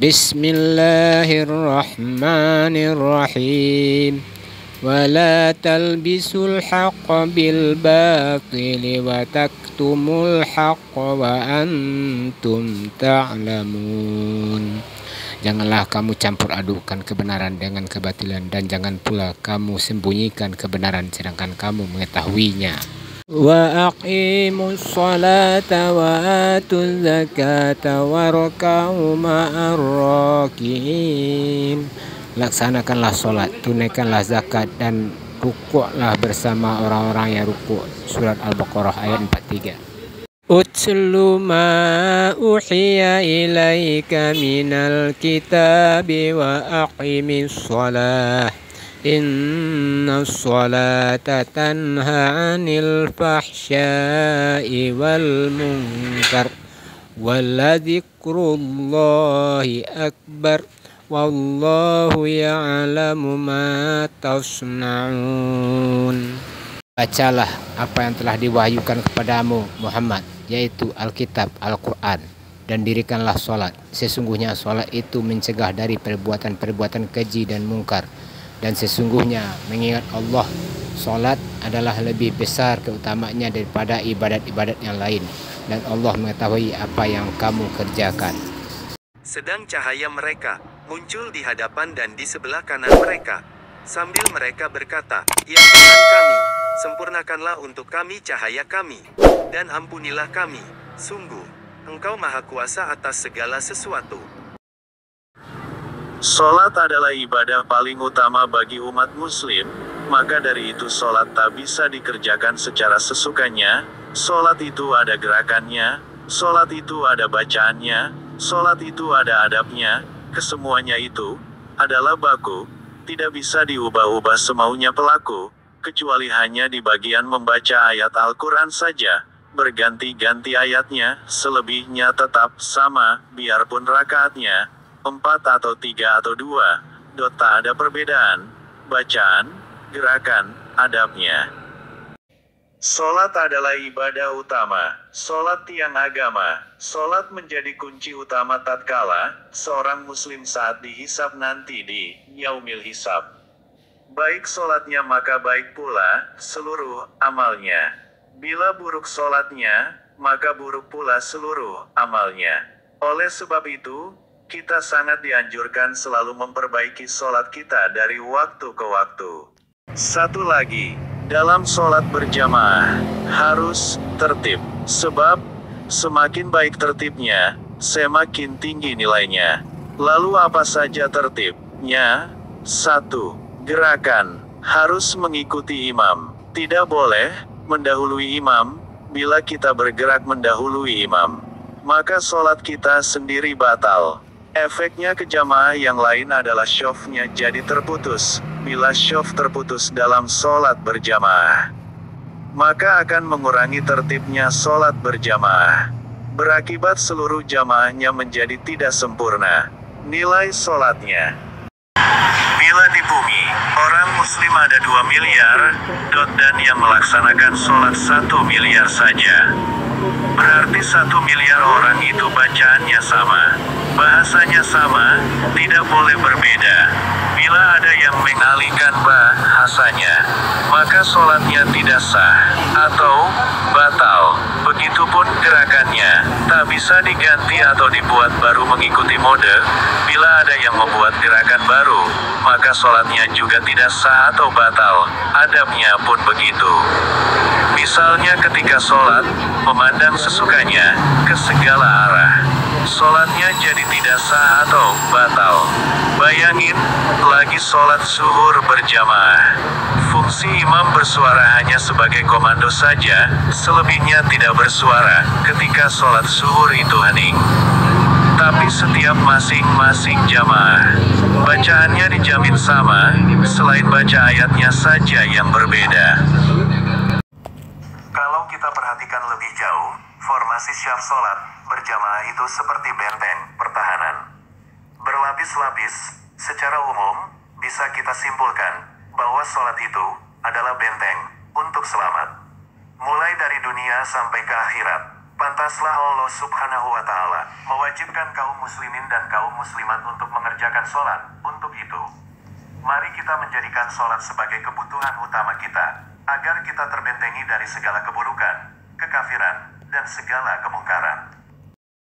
Bismillahirrahmanirrahim. Wala talbisul haqqa bil batili wa taktumul haqqa wa antum ta'lamun. Janganlah kamu campur adukan kebenaran dengan kebatilan, dan jangan pula kamu sembunyikan kebenaran sedangkan kamu mengetahuinya. Wa aqimus salata wa atuz zakata warka'u ma'ar raki'in. Laksanakanlah solat, tunaikanlah zakat, dan rukuklah bersama orang-orang yang rukuk. Surat Al-Baqarah ayat 43. Utlu ma uhiya ilaika minal kitabi wa aqimis salah. Inna salata tanha 'anil fahsya'i wal munkar waladzikrullahi akbar wallahu ya'lamu ma tasna'un. Bacalah apa yang telah diwahyukan kepadamu Muhammad, yaitu Alkitab, Al-Quran, dan dirikanlah solat. Sesungguhnya solat itu mencegah dari perbuatan-perbuatan keji dan mungkar. Dan sesungguhnya mengingat Allah, solat adalah lebih besar keutamaannya daripada ibadat-ibadat yang lain. Dan Allah mengetahui apa yang kamu kerjakan. Sedang cahaya mereka muncul di hadapan dan di sebelah kanan mereka, sambil mereka berkata, "Ya Tuhan kami, sempurnakanlah untuk kami cahaya kami, dan ampunilah kami, sungguh Engkau Maha Kuasa atas segala sesuatu." Solat adalah ibadah paling utama bagi umat muslim, maka dari itu solat tak bisa dikerjakan secara sesukanya. Solat itu ada gerakannya, solat itu ada bacaannya, solat itu ada adabnya, kesemuanya itu adalah baku, tidak bisa diubah-ubah semaunya pelaku, kecuali hanya di bagian membaca ayat Al-Quran saja, berganti-ganti ayatnya, selebihnya tetap sama, biarpun rakaatnya 4 atau 3 atau 2, tak ada perbedaan, bacaan, gerakan, adabnya. Solat adalah ibadah utama, solat tiang agama, solat menjadi kunci utama tatkala seorang muslim saat dihisab nanti di yaumil hisab. Baik solatnya maka baik pula seluruh amalnya. Bila buruk solatnya, maka buruk pula seluruh amalnya. Oleh sebab itu, kita sangat dianjurkan selalu memperbaiki solat kita dari waktu ke waktu. Satu lagi, dalam solat berjamaah, harus tertib. Sebab, semakin baik tertibnya, semakin tinggi nilainya. Lalu apa saja tertibnya? 1. Gerakan. Harus mengikuti imam. Tidak boleh mendahului imam. Bila kita bergerak mendahului imam, maka solat kita sendiri batal. Efeknya ke jamaah yang lain adalah syafnya jadi terputus. Bila syaf terputus dalam solat berjamaah, maka akan mengurangi tertibnya solat berjamaah. Berakibat seluruh jamaahnya menjadi tidak sempurna nilai solatnya. Bila di bumi, orang muslim ada 2 miliar, dan yang melaksanakan solat 1 miliar saja. Berarti 1 miliar orang itu bacaannya sama, bahasanya sama, tidak boleh berbeda. Bila ada yang mengalihkan bahasanya, maka solatnya tidak sah, atau batal. Begitupun gerakannya, tak bisa diganti atau dibuat baru mengikuti mode. Bila ada yang membuat gerakan baru, maka solatnya juga tidak sah atau batal. Adabnya pun begitu. Misalnya ketika solat, memandang sesukanya ke segala arah, solatnya jadi tidak sah atau batal. Bayangin, lagi solat zuhur berjamaah. Fungsi imam bersuara hanya sebagai komando saja, selebihnya tidak bersuara ketika solat zuhur itu hening. Tapi setiap masing-masing jamaah, bacaannya dijamin sama, selain baca ayatnya saja yang berbeda. Kalau kita perhatikan lebih jauh, formasi syaf solat berjamaah itu seperti benteng pertahanan berlapis-lapis. Secara umum, bisa kita simpulkan bahwa solat itu adalah benteng untuk selamat. Mulai dari dunia sampai ke akhirat, Pantaslah Allah Subhanahu wa Ta'ala mewajibkan kaum muslimin dan kaum muslimat untuk mengerjakan sholat. Untuk itu, mari kita menjadikan sholat sebagai kebutuhan utama kita, agar kita terbentengi dari segala keburukan, kekafiran, dan segala kemungkaran.